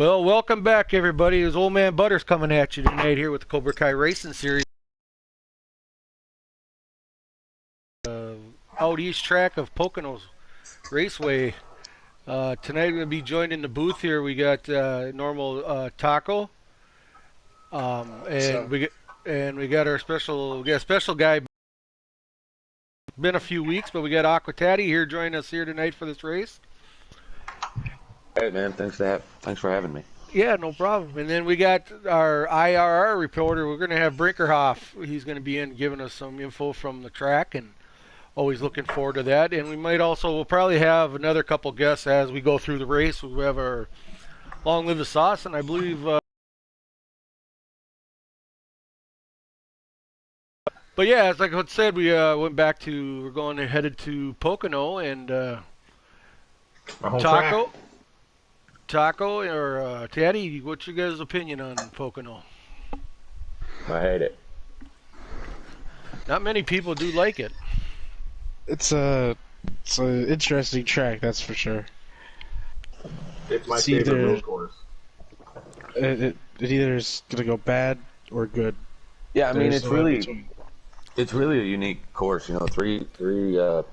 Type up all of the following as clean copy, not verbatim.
Well, welcome back, everybody. It's Old Man Butters coming at you tonight here with the Cobra Kai Racing Series. Uh, Out east track of Pocono Raceway. Tonight we're going to be joined in the booth here. We got normal Taco, So, and we got a special guy. Been a few weeks, but we got Aquatati here joining us here tonight for this race. Hey man, thanks for having me. Yeah, no problem. And then we got our IRR reporter. We're going to have Brinkerhoff. He's going to be in giving us some info from the track, and always looking forward to that. And we'll probably have another couple guests as we go through the race. We have our Long Live the Sauce, and I believe. But yeah, as like I said, we're headed to Pocono and my home track. Taco. Taco or Taddy, what's your guys' opinion on Pocono? I hate it. Not many people do like it. It's a interesting track, that's for sure. It's my It's favorite either road course. it either is gonna go bad or good. Yeah, I mean There's no in between. it's really a unique course. You know, three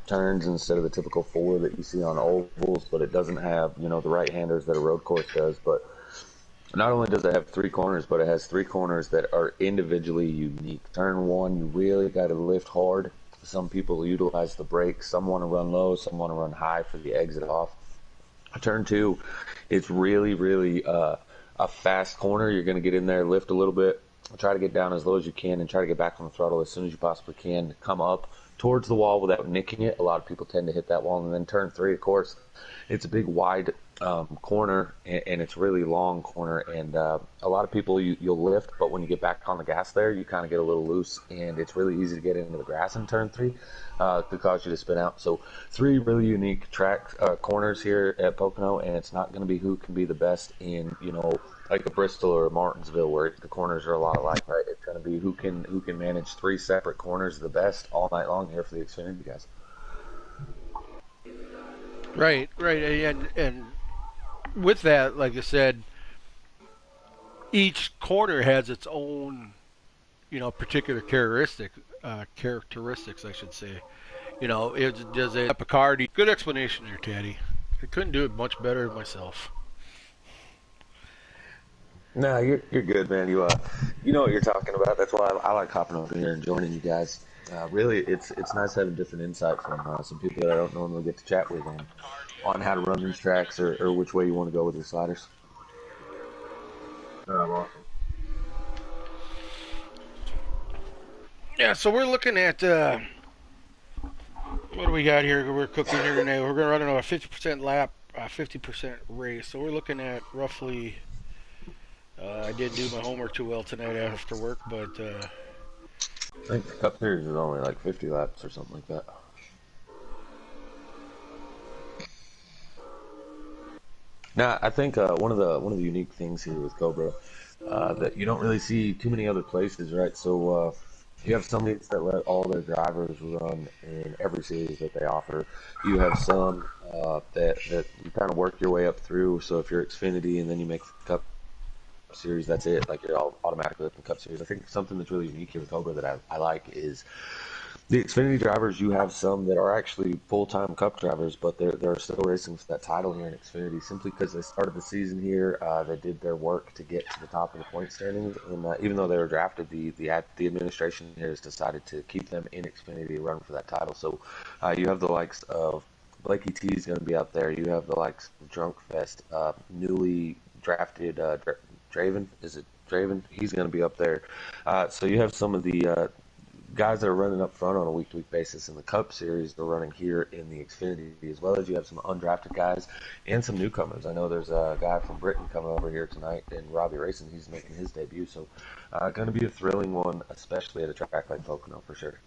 turns instead of the typical four that you see on ovals, but it doesn't have the right handers that a road course does. But not only does it have three corners, but it has three corners that are individually unique. Turn one, you really got to lift hard. Some people utilize the brakes. Some want to run low. Some want to run high for the exit off. Turn two, it's really a fast corner. You're going to get in there, lift a little bit, try to get down as low as you can, and try to get back on the throttle as soon as you possibly can. Come up towards the wall without nicking it. A lot of people tend to hit that wall. And then turn three, of course, it's a big wide corner, and it's really long corner. And a lot of people you'll lift, but when you get back on the gas there, you kind of get a little loose, and it's really easy to get into the grass in turn three. Could cause you to spin out. So three really unique track corners here at Pocono, and it's not going to be who can be the best in like a Bristol or a Martinsville where the corners are a lot alike, right? It's going to be who can manage three separate corners the best all night long here for the Xfinity guys. Right, and with that, like I said, each corner has its own, particular characteristics, I should say. It does a Picardi. Good explanation there, Taddy. I couldn't do it much better myself. No, you're good, man. You know what you're talking about. That's why I like hopping over here and joining you guys. Really, it's nice having different insight from some people that I don't normally get to chat with on how to run these tracks or which way you want to go with your sliders. Awesome. Yeah, so we're looking at what do we got here? We're cooking here tonight. We're going to run a 50% lap, 50% race. So we're looking at roughly. I didn't do my homework too well tonight after work, but I think the Cup Series is only like 50 laps or something like that. Now, I think one of the unique things here with Cobra that you don't really see too many other places, right? So you have some leagues that let all their drivers run in every series that they offer. You have some that you kind of work your way up through. So if you're Xfinity and then you make the Cup Series, that's it. Like you're all automatically up in the Cup Series. I think something that's really unique here with Cobra that I like is the Xfinity drivers. You have some that are actually full-time Cup drivers, but they're still racing for that title here in Xfinity simply because they started the season here. They did their work to get to the top of the point standings, and even though they were drafted, the administration here has decided to keep them in Xfinity to run for that title. So you have the likes of Blakey T is going to be out there. You have the likes of Drunk Fest, newly drafted Draven. Is it Draven? He's going to be up there. So you have some of the guys that are running up front on a week-to-week basis in the Cup Series. They're running here in the Xfinity, as well as you have some undrafted guys and some newcomers. I know there's a guy from Britain coming over here tonight, and Robbie Racing. He's making his debut, so going to be a thrilling one, especially at a track like Pocono for sure.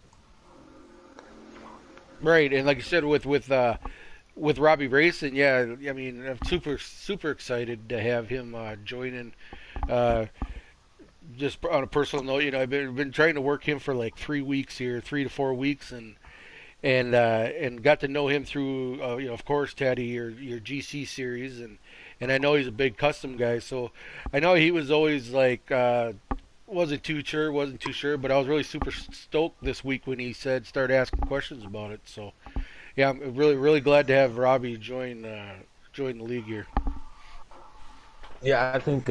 right, and like you said, with Robbie Racing, yeah, I mean, I'm super excited to have him joining. Uh, just on a personal note, I've been trying to work him for like 3 weeks here, 3 to 4 weeks, and got to know him through, of course, Taddy, your GC series, and I know he's a big custom guy. So I know he was always like wasn't too sure, but I was really super stoked this week when he said start asking questions about it. So yeah, I'm really glad to have Robbie join the league here. Yeah, I think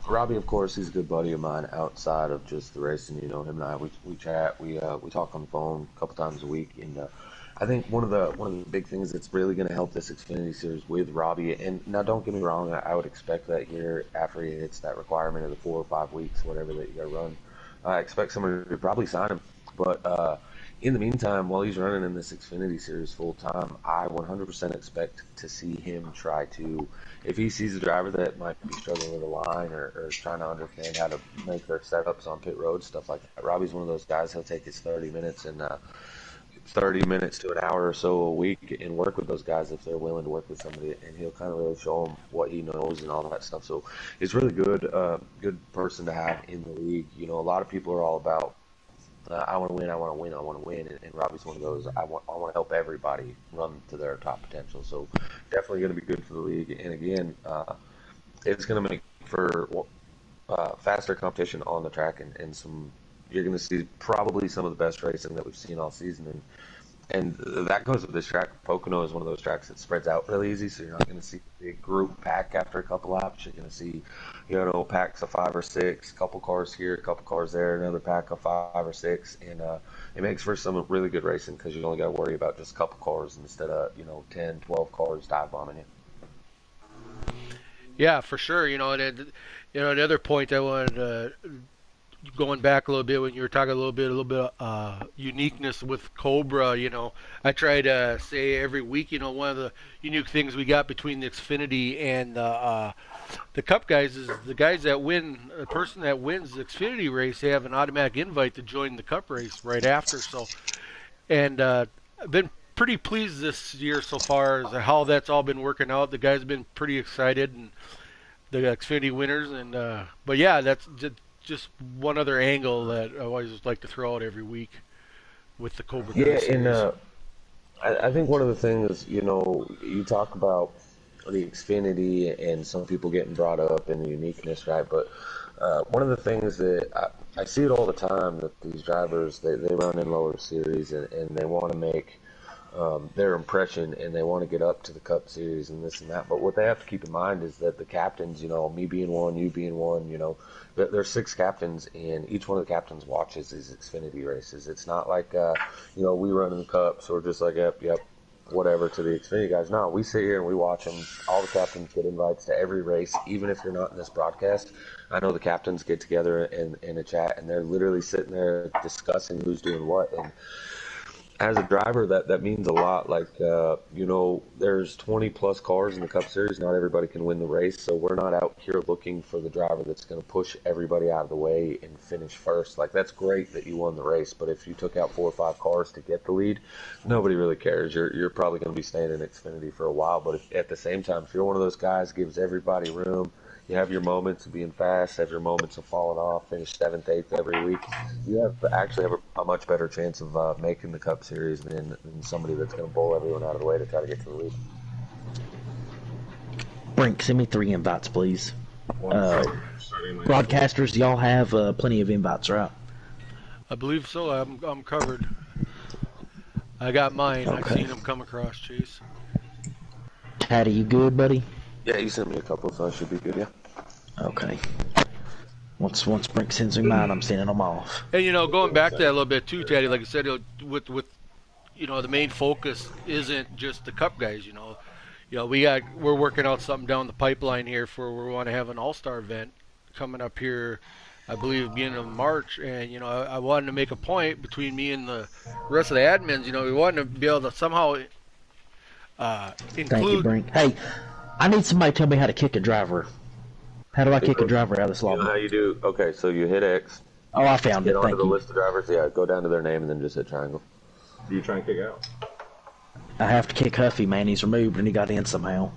Robbie, of course, he's a good buddy of mine outside of just the racing. Him and I we chat, we talk on the phone a couple times a week, and I think one of the big things that's really going to help this Xfinity series with Robbie. And now, don't get me wrong, I would expect that here after he hits that requirement of the 4 or 5 weeks, whatever that you got to run, I expect somebody to probably sign him. But in the meantime, while he's running in this Xfinity series full time, I 100% expect to see him try to, if he sees a driver that might be struggling with a line or trying to understand how to make their setups on pit road, stuff like that. Robbie's one of those guys, he'll take his 30 minutes and 30 minutes to an hour or so a week and work with those guys if they're willing to work with somebody, and he'll kind of really show them what he knows and all that stuff. So it's really good person to have in the league. A lot of people are all about I want to win, I want to win, I want to win, and Robbie's one of those. I want to help everybody run to their top potential. So definitely going to be good for the league. And again, it's going to make for faster competition on the track, and some. You're going to see probably some of the best racing that we've seen all season, and that goes with this track. Pocono is one of those tracks that spreads out really easy, so you're not going to see a big group pack after a couple laps. You're going to see, packs of 5 or 6, couple cars here, a couple cars there, another pack of 5 or 6, and it makes for some really good racing because you only got to worry about just a couple cars instead of 10, 12 cars dive bombing you. Yeah, for sure. The other point I wanted to going back a little bit when you were talking a little bit uniqueness with Cobra. I try to say every week. One of the unique things we got between the Xfinity and the Cup guys is the guys that win. The person that wins the Xfinity race, they have an automatic invite to join the Cup race right after. So, and I've been pretty pleased this year so far as how that's all been working out. The guys have been pretty excited, and the Xfinity winners. And but yeah, that's just one other angle that I always like to throw out every week with the Cobra Kai Yeah, and series. I think one of the things, you talk about the Xfinity and some people getting brought up in the uniqueness, right? But one of the things that I see it all the time that these drivers, they run in lower series and they want to make their impression and they want to get up to the Cup Series and this and that. But what they have to keep in mind is that the captains, me being one, you being one, there's 6 captains and each one of the captains watches these Xfinity races. It's not like, we run in the Cup, so we're just like, yep, whatever to the Xfinity guys. No, we sit here and we watch them. All the captains get invites to every race, even if you're not in this broadcast. I know the captains get together in a chat and they're literally sitting there discussing who's doing what. And as a driver, that means a lot. Like, there's 20 plus cars in the Cup Series. Not everybody can win the race, so we're not out here looking for the driver that's going to push everybody out of the way and finish first. Like, that's great that you won the race, but if you took out 4 or 5 cars to get the lead, nobody really cares. You're probably going to be staying in Xfinity for a while, but at the same time, if you're one of those guys gives everybody room, you have your moments of being fast, have your moments of falling off, finish 7th, 8th every week. You actually have a much better chance of making the Cup Series than somebody that's going to bowl everyone out of the way to try to get to the lead. Brink, send me 3 invites, please. Starting Broadcasters, y'all have plenty of invites, right? I believe so. I'm covered. I got mine. Okay. I've seen them come across, Chase. Taddy, you good, buddy? Yeah, you sent me a couple, so I should be good, yeah. Okay. Once Brink sends me mine, I'm sending them off. And going back to that a little bit too, Teddy. Like I said, with the main focus isn't just the Cup guys. We're working out something down the pipeline here for we want to have an All-Star event coming up here. I believe beginning of March, and I wanted to make a point between me and the rest of the admins. We wanted to be able to somehow include. Thank you, Brink. Hey, I need somebody to tell me how to kick a driver. How do I kick a driver out of this You know lobby? how you do? Okay, so you hit X, Oh, I found get it. onto Thank the you. list of drivers, yeah, go down to their name and then just hit triangle. Do you try and kick out? I have to kick Huffy, man. He's removed and he got in somehow.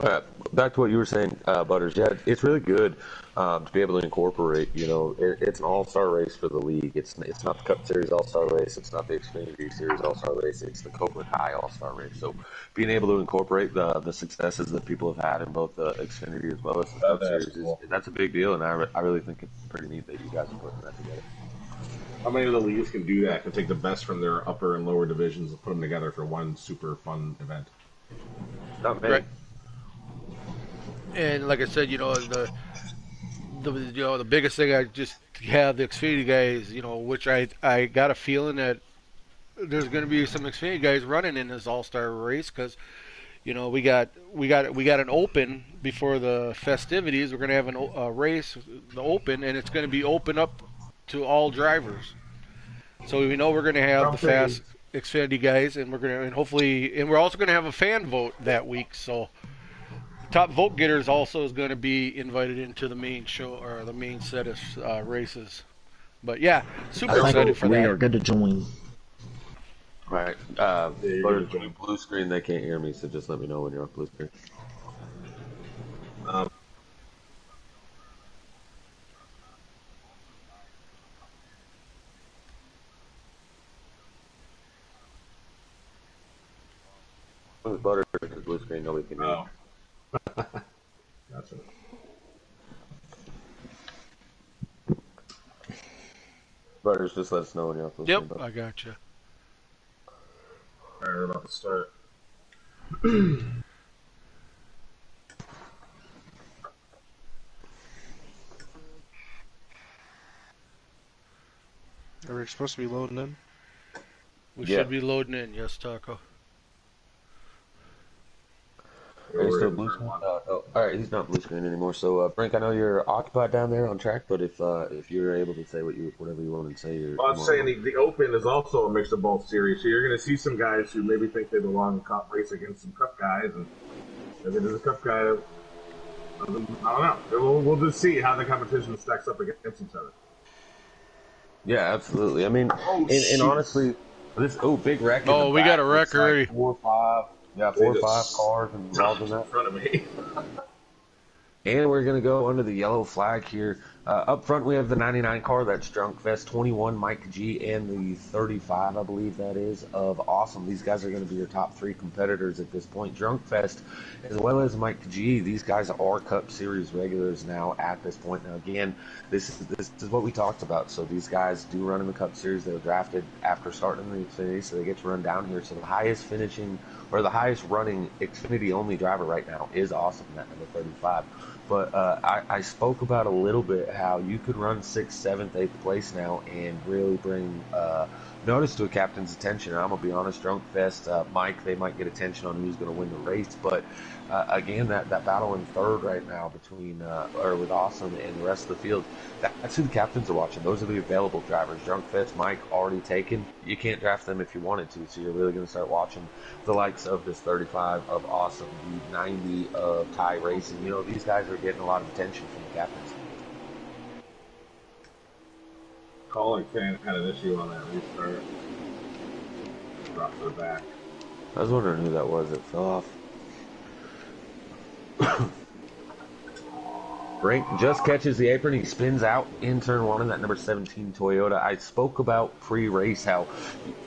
Uh, Back to what you were saying, Butters. Yeah, it's really good to be able to incorporate. It's an all-star race for the league. It's not the Cup Series All-Star race. It's not the Xfinity Series All-Star race. It's the Cobra Kai All-Star race. So being able to incorporate the successes that people have had in both the Xfinity as well as the Cup That's Series cool. that's a big deal, and I really think it's pretty neat that you guys are putting that together. How many of the leagues can do that? Can take the best from their upper and lower divisions and put them together for one super fun event. Not many. Right. And like I said, the biggest thing I just have the Xfinity guys, which I got a feeling that there's going to be some Xfinity guys running in this All Star race because we got an Open before the festivities. We're going to have a race, the Open, and it's going to be open up to all drivers. So we know we're going to have the fast Xfinity guys, and we're also going to have a fan vote that week. So top vote getters also is going to be invited into the main show or the main set of races. But yeah, super I excited think for we that. are good to join. Right. you're Butters, gonna when you blue screen, they can't hear me, so just let me know when you're off blue screen. Um, When Butters is blue screen, nobody can hear me. oh. Gotcha. Butters, just let us know when you're off blue Yep, screen. Bud. I got you. All right, we're about to start. Are we supposed to be loading in? We Yeah. should be loading in, yes, Taco. Are you We're still in blue turn screen? one. All right, he's not blue screen anymore. So, Brink, I know you're occupied down there on track, but if you're able to say whatever you want to say, you're Well, I'm more saying welcome. the Open is also a mix of both series. So you're going to see some guys who maybe think they belong in Cup race against some Cup guys, and maybe there's a Cup guy. I don't know. We'll just see how the competition stacks up against each other. Yeah, absolutely. I mean, Oh, and shoot. honestly, big wreck in the Oh, we got a back. wreck Looks like already. 4 or 5. Yeah, They 4 or 5 just cars involved in in that. front of me. And we're going to go under the yellow flag here. Up front, we have the 99 car. That's Drunk Fest 21, Mike G, and the 35, I believe that is, of Awesome. These guys are going to be your top 3 competitors at this point. Drunk Fest, as well as Mike G, these guys are Cup Series regulars now at this point. Now, again, this is what we talked about. So these guys do run in the Cup Series. They were drafted after starting in the Xfinity, so they get to run down here. So the highest running Xfinity only driver right now is Awesome, that number 35. But I spoke about a little bit how you could run 6th, 7th, 8th place now and really bring notice to a captain's attention. I'm going to be honest, Drunk Fest, Mike, they might get attention on who's going to win the race. But again, that battle in third right now with Awesome and the rest of the field, that's who the captains are watching. Those are the available drivers. Drunk Fest, Mike, already taken. You can't draft them if you wanted to, so you're really going to start watching the likes of this 35 of Awesome, the 90 of Ty Racing. These guys are getting a lot of attention from the captains. Calling fan had an issue on that restart. Dropped their back. I was wondering who that was that fell off. Brink just catches the apron. He spins out in turn 1 in that number 17 Toyota. I spoke about pre-race how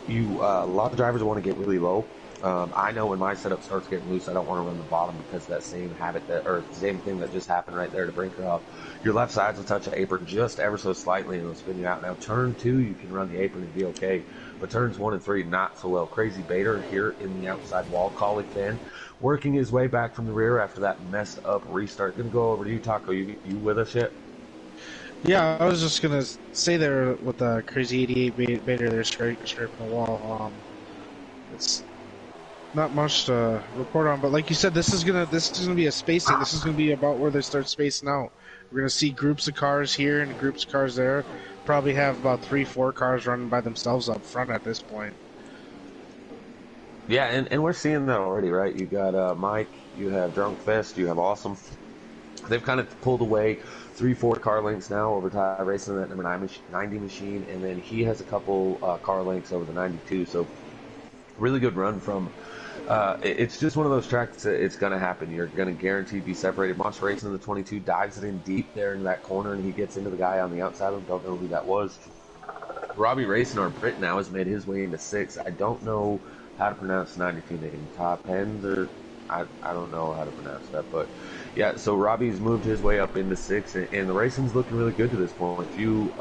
a lot of drivers want to get really low. I know when my setup starts getting loose, I don't want to run the bottom because that same same thing that just happened right there to Brinker. Your left sides will touch the apron just ever so slightly and it'll spin you out. Now turn 2, you can run the apron and be okay, but turns 1 and 3 not so well. Crazy Bader here in the outside wall, collie fan, working his way back from the rear after that messed up restart. Gonna go over to you, Taco. You with us yet? Yeah, I was just gonna say there with the crazy 88 Bader there scraping the wall. It's not much to report on, but like you said, this is gonna be a spacing. This is gonna be about where they start spacing out. We're gonna see groups of cars here and groups of cars there. Probably have about 3-4 cars running by themselves up front at this point. Yeah, and we're seeing that already, right? You got Mike, you have Drunk Fest, you have Awesome. They've kind of pulled away 3-4 car lengths now over Ty Racing, that number 90 machine, and then he has a couple car lengths over the 92. So really good run from It's just one of those tracks that it's going to happen. You're going to guaranteed be separated. Monster Racing in the 22 dives it in deep there in that corner, and he gets into the guy on the outside of him. Don't know who that was. Robbie Racing, our Brit now, has made his way into 6. I don't know how to pronounce 92 name. Top Hens or I don't know how to pronounce that, but yeah. So Robbie's moved his way up into 6, and the racing's looking really good to this point. A few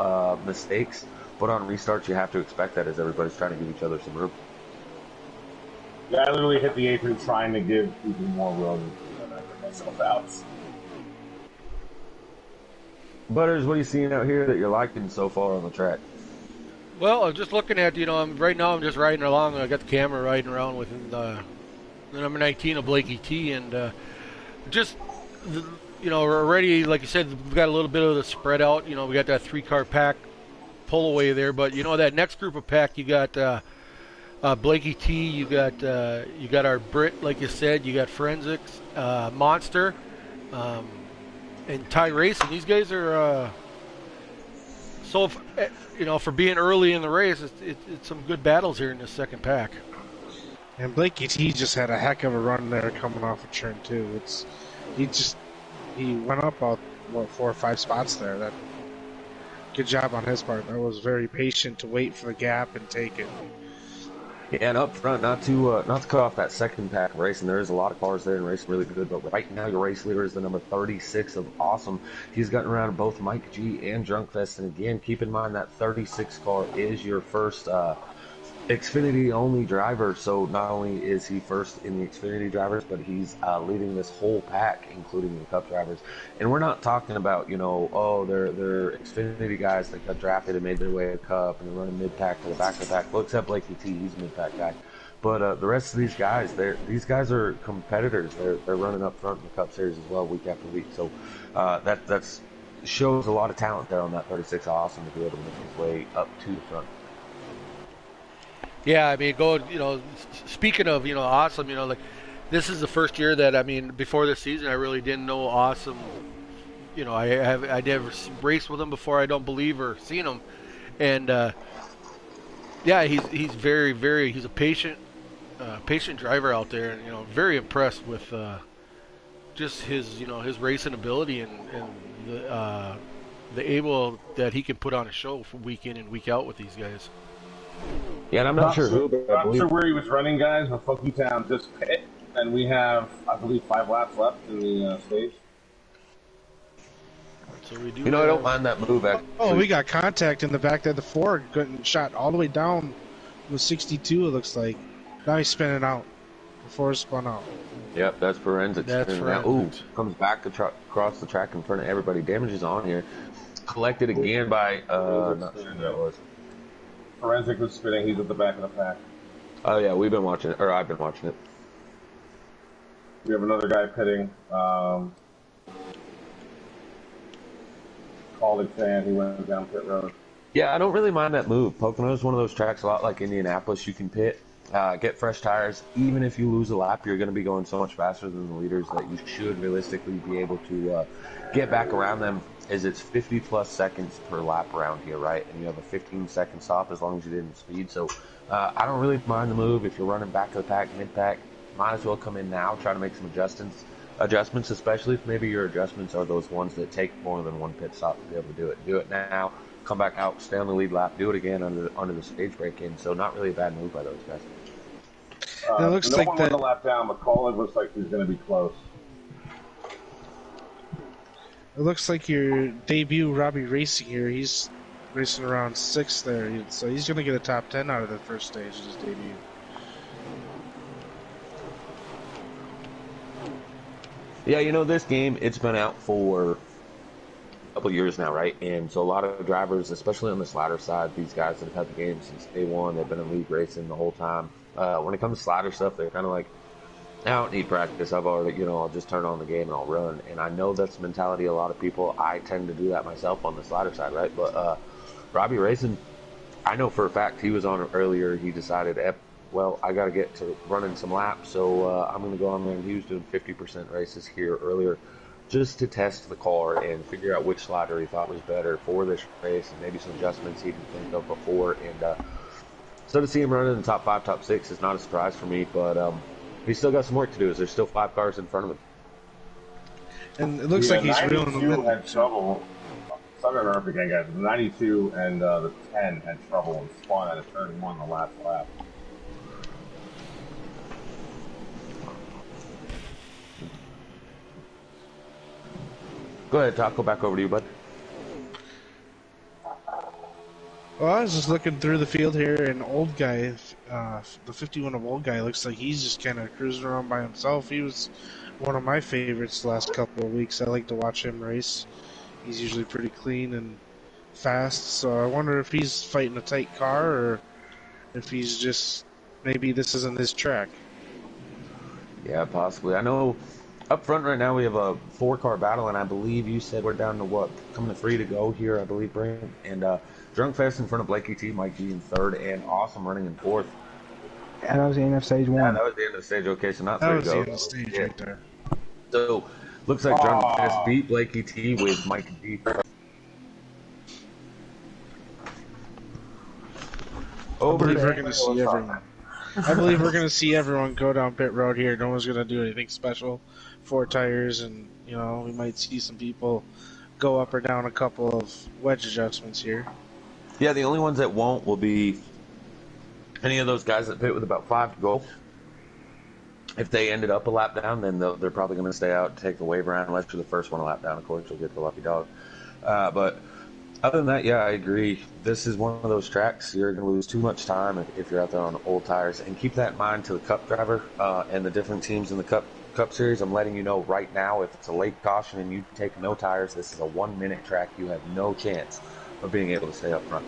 mistakes, but on restarts you have to expect that as everybody's trying to give each other some room. Yeah, I literally hit the apron trying to give people more room, and I put myself out. Butters, what are you seeing out here that you're liking so far on the track? Well, I'm just looking at, right now I'm just riding along. I got the camera riding around with the number 19 of Blakey T, and just, already, like you said, we've got a little bit of the spread out. We got that 3-car pack pull away there, but that next group of pack, you got Blakey T, you got our Brit, like you said, you got Forensics, Monster, and Ty Racing. These guys are for being early in the race, it's some good battles here in this second pack. And Blakey T just had a heck of a run there coming off of turn 2. He went up about 4 or 5 spots there. Good job on his part. That was very patient to wait for the gap and take it. Yeah, and up front, not to cut off that second pack of racing, there is a lot of cars there and racing really good, but right now your race leader is the number 36 of Awesome. He's gotten around both Mike G and Drunkfest, and again, keep in mind that 36 car is your first Xfinity only driver, so not only is he first in the Xfinity drivers, but he's leading this whole pack, including the Cup drivers. And we're not talking about, they're Xfinity guys that got drafted and made their way to Cup and they're running mid-pack to the back of the pack. Well, except Blakey T, he's a mid-pack guy. But the rest of these guys, these guys are competitors. They're running up front in the Cup Series as well, week after week. So that's shows a lot of talent there on that 36 Awesome to be able to make his way up to the front. Yeah, I mean, speaking of, Awesome, like, this is the first year that, before this season, I really didn't know Awesome. I never raced with him before, I don't believe, or seen him. And, yeah, he's very, very, he's a patient driver out there, and, very impressed with just his, his racing ability and the able that he can put on a show for week in and week out with these guys. Yeah, and I'm not sure who, but I'm not sure where he was running, guys, but Funky Town just pit, and we have, I believe, 5 laps left in the stage. So we do. I don't mind that move, actually. Oh, we got contact in the back there. The Ford getting shot all the way down. It was 62, it looks like. Now he's spinning out. Before it spun out. Yep, that's Forensics. That's Forensics. Ooh, comes back across the track in front of everybody. Damage is on here. Collected again by, not sure who that was. Forensic was spinning. He's at the back of the pack. Oh, yeah, we've been watching it, or I've been watching it. We have another guy pitting. Colleague fan. He went down pit road. Yeah, I don't really mind that move. Pocono is one of those tracks, a lot like Indianapolis. You can pit, get fresh tires. Even if you lose a lap, you're going to be going so much faster than the leaders that you should realistically be able to get back around them. Is it's 50 plus seconds per lap around here, right? And you have a 15-second stop as long as you didn't speed. So I don't really mind the move. If you're running back to the pack, mid-pack, might as well come in now, try to make some adjustments, especially if maybe your adjustments are those ones that take more than one pit stop to be able to do it. Do it now, come back out, stay on the lead lap, do it again under the stage break in. So not really a bad move by those guys. It looks no like one went a lap down, but Colleague looks like he's going to be close. It looks like your debut, Robbie Racing here. He's racing around 6th there, so he's going to get a top 10 out of the first stage of his debut. Yeah, this game, it's been out for a couple years now, right? And so a lot of drivers, especially on this ladder side, these guys that have had the game since day one, they've been in league racing the whole time. When it comes to slider stuff, they're kind of like, I don't need practice. I've already, I'll just turn on the game and I'll run. And I know that's the mentality of a lot of people. I tend to do that myself on the slider side, right? But Robbie Racing, I know for a fact he was on earlier. He decided, well, I got to get to running some laps, so I'm going to go on there. And he was doing 50% races here earlier just to test the car and figure out which slider he thought was better for this race and maybe some adjustments he didn't think of before. And so to see him running in the top 5, top 6 is not a surprise for me, but He's still got some work to do. As there's still 5 cars in front of him. And it looks The like he's reeling them 92 in. had trouble. Sorry to interrupt again, guys. The 92 and the 10 had trouble and spun at a turn 1 the last lap. Go ahead, Taco. Back over to you, bud. Well, I was just looking through the field here, and old guy, the 51 of old guy, looks like he's just kind of cruising around by himself. He was one of my favorites the last couple of weeks. I like to watch him race. He's usually pretty clean and fast, so I wonder if he's fighting a tight car or if he's just, maybe this isn't his track. Yeah, possibly. I know up front right now we have a 4-car battle, and I believe you said we're down to what? Coming to 3 to go here, I believe, Brandon. And Drunk Fest in front of Blakey T, Mike G in 3rd, and Awesome running in 4th. Yeah, that was the end of stage 1. Yeah, that was the end of the stage. Okay, so not 3 That to was go. the end of the stage right there. So, looks like Drunk Fest beat Blakey T with Mike G. I believe we're going to see everyone. I believe we're going to see everyone go down pit road here. No one's going to do anything special. 4 tires, and we might see some people go up or down a couple of wedge adjustments here. Yeah, the only ones that won't will be any of those guys that pit with about 5 to go. If they ended up a lap down, then they're probably going to stay out and take the wave around. Unless you're the first one a lap down, of course, you'll get the lucky dog. But other than that, yeah, I agree. This is one of those tracks you're going to lose too much time if you're out there on old tires. And keep that in mind to the Cup driver and the different teams in the Cup Series. I'm letting you know right now, if it's a late caution and you take no tires, this is a 1-minute track. You have no chance of being able to stay up front.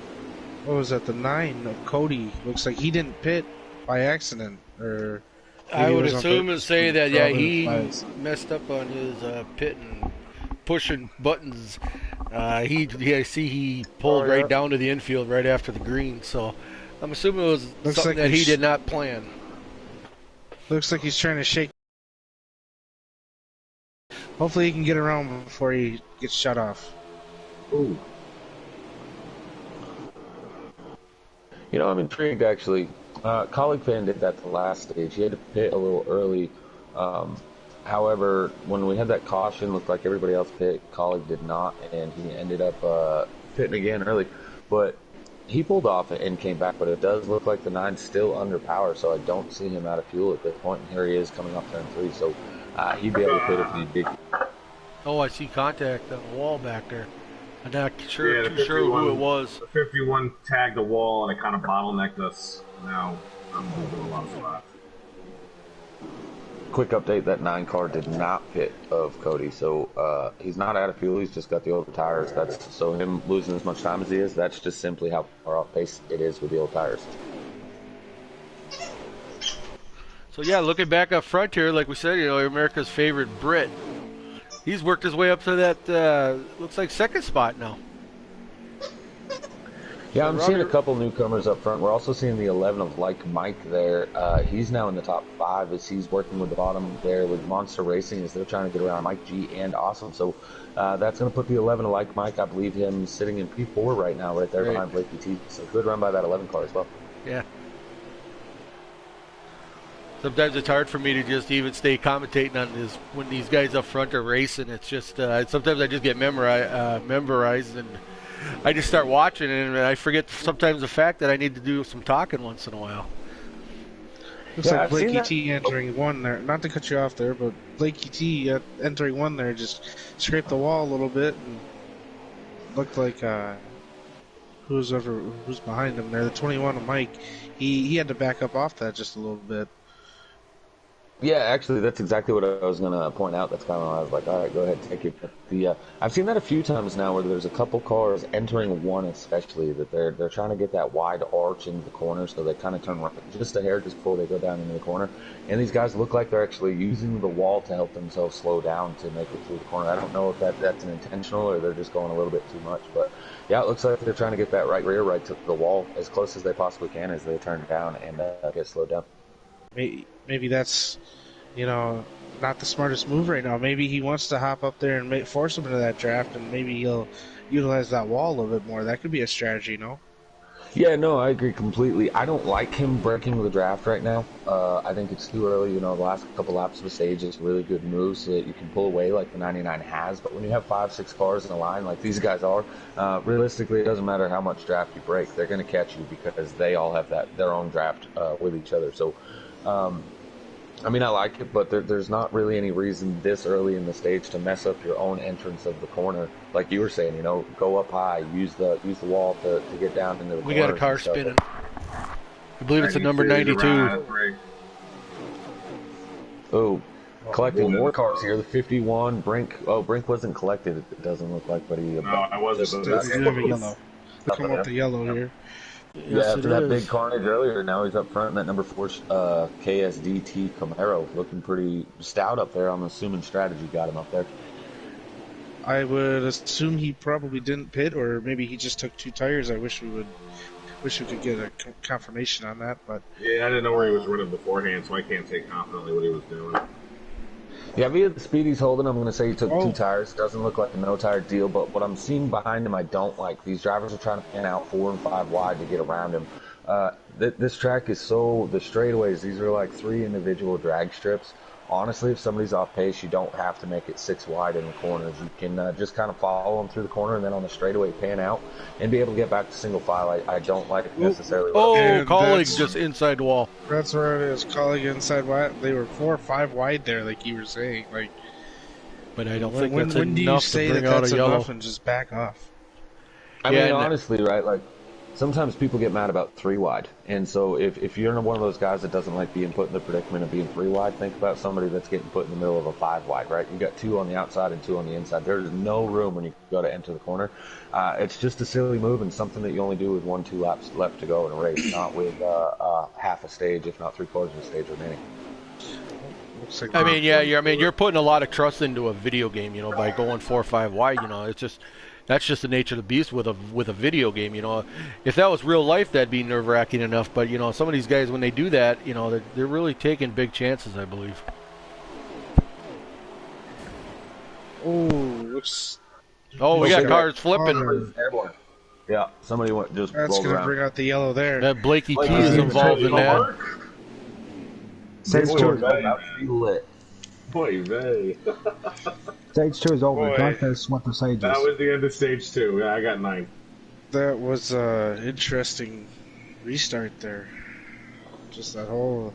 What was that? The 9 of Cody. Looks like he didn't pit by accident, or I would assume and say that, yeah, he bias. messed up on his pit and pushing buttons. I see he pulled right down to the infield right after the green, so I'm assuming it was Looks something like that he he's- did not plan. Looks like he's trying to shake. Hopefully he can get around before he gets shut off. Ooh. I'm intrigued, actually. Colleague Fan did that the last stage. He had to pit a little early. However, when we had that caution, looked like everybody else pit. Colleague did not, and he ended up pitting again early. But he pulled off and came back, but it does look like the 9's still under power, so I don't see him out of fuel at this point. And here he is coming up turn 3, so he'd be able to pit if he did. Oh, I see contact on the wall back there. I'm not too sure the who it was. The 51 tagged the wall and it kind of bottlenecked us. Now I'm moving a lot of spots. Quick update, that 9 car did not pit of Cody, so he's not out of fuel, he's just got the old tires. So him losing as much time as he is, that's just simply how far off pace it is with the old tires. So yeah, looking back up front here, like we said, America's favorite Brit. He's worked his way up to that, looks like 2nd spot now. Yeah, I'm seeing a couple newcomers up front. We're also seeing the 11 of Like Mike there. He's now in the top 5 as he's working with the bottom there with Monster Racing as they're trying to get around Mike G and Awesome. So that's going to put the 11 of Like Mike, I believe him sitting in P4 right now, right there behind Blakey T. So good run by that 11 car as well. Yeah. Sometimes it's hard for me to just even stay commentating on this when these guys up front are racing. It's just sometimes I just get memorized and I just start watching and I forget sometimes the fact that I need to do some talking once in a while. Looks like Blakey T entering 1 there. Not to cut you off there, but Blakey T entering 1 there just scraped the wall a little bit and looked like who's behind him there. The 21 of Mike, he had to back up off that just a little bit. Yeah, actually, that's exactly what I was going to point out. That's kind of why I was like, all right, go ahead, take it. But I've seen that a few times now where there's a couple cars entering 1 especially that they're trying to get that wide arch into the corner, so they kind of turn right just a hair just before they go down into the corner. And these guys look like they're actually using the wall to help themselves slow down to make it through the corner. I don't know if that's an intentional or they're just going a little bit too much. But, yeah, it looks like they're trying to get that right rear right to the wall as close as they possibly can as they turn down and get slowed down. Maybe that's, not the smartest move right now. Maybe he wants to hop up there and force him into that draft, and maybe he'll utilize that wall a little bit more. That could be a strategy, no? Yeah, no, I agree completely. I don't like him breaking the draft right now. I think it's too early. You know, the last couple laps of the stage is a really good move so that you can pull away like the 99 has. But when you have 5, 6 cars in a line like these guys are, realistically, it doesn't matter how much draft you break. They're going to catch you because they all have their own draft with each other. So, I mean, I like it, but there's not really any reason this early in the stage to mess up your own entrance of the corner. Like you were saying, you know, go up high, use the wall to get down into the We corners. got a car and stuff. spinning. I believe it's a number 92. Oh, collecting more cars here. The 51 Brink. Oh, Brink wasn't collected. It doesn't look like, but he. No, I wasn't. It's have a yellow. Come with the yellow here. Yeah, Yes, after it that is. big carnage earlier, now he's up front in that number 4 KSDT Camaro, looking pretty stout up there. I'm assuming strategy got him up there. I would assume he probably didn't pit, or maybe he just took 2 tires. I wish we could get a confirmation on that, but Yeah, I didn't know where he was running beforehand, so I can't say confidently what he was doing. Yeah, via the speed he's holding, I'm going to say he took 2 tires. Doesn't look like a no-tire deal, but what I'm seeing behind him I don't like. These drivers are trying to pan out 4 and 5 wide to get around him. This track is so... The straightaways, these are like 3 individual drag strips. Honestly, if somebody's off pace, you don't have to make it 6 wide in the corners. You can just kind of follow them through the corner and then on the straightaway pan out and be able to get back to single file. I don't like necessarily... Oh, colleague just inside wall. that's where it is. Calling inside wide. They were 4 or 5 wide there, like you were saying. Like, But I don't think when that's do you enough say to that bring out that's a yellow. enough and just back off? I Yeah, mean, and- honestly, right, like, sometimes people get mad about 3 wide. And so if you're one of those guys that doesn't like being put in the predicament of being 3 wide, think about somebody that's getting put in the middle of a 5 wide, right? You got 2 on the outside and 2 on the inside. There's no room when you go to enter the corner. It's just a silly move and something that you only do with 1-2 laps left to go in a race, not with half a stage, if not 3/4 of a stage remaining. Looks like I mean, yeah, you're putting a lot of trust into a video game, you know, by going 4 or 5 wide. You know, it's just that's just the nature of the beast with a video game. You know, if that was real life, that'd be nerve-wracking enough. But you know, some of these guys when they do that, you know, they're really taking big chances, I believe. Oh, looks. Oh, we got Okay. cars flipping. Airborne. Yeah, somebody just That's rolled gonna around. bring out the yellow there. That Blakey T Like, is he's involved in that. Stage Boy, 2 was is that- About to be lit. Boy, vey. Stage 2 is over. Boy. Dragfest went to stages. That was the end of stage 2. Yeah, I got 9. That was interesting restart there. Just that whole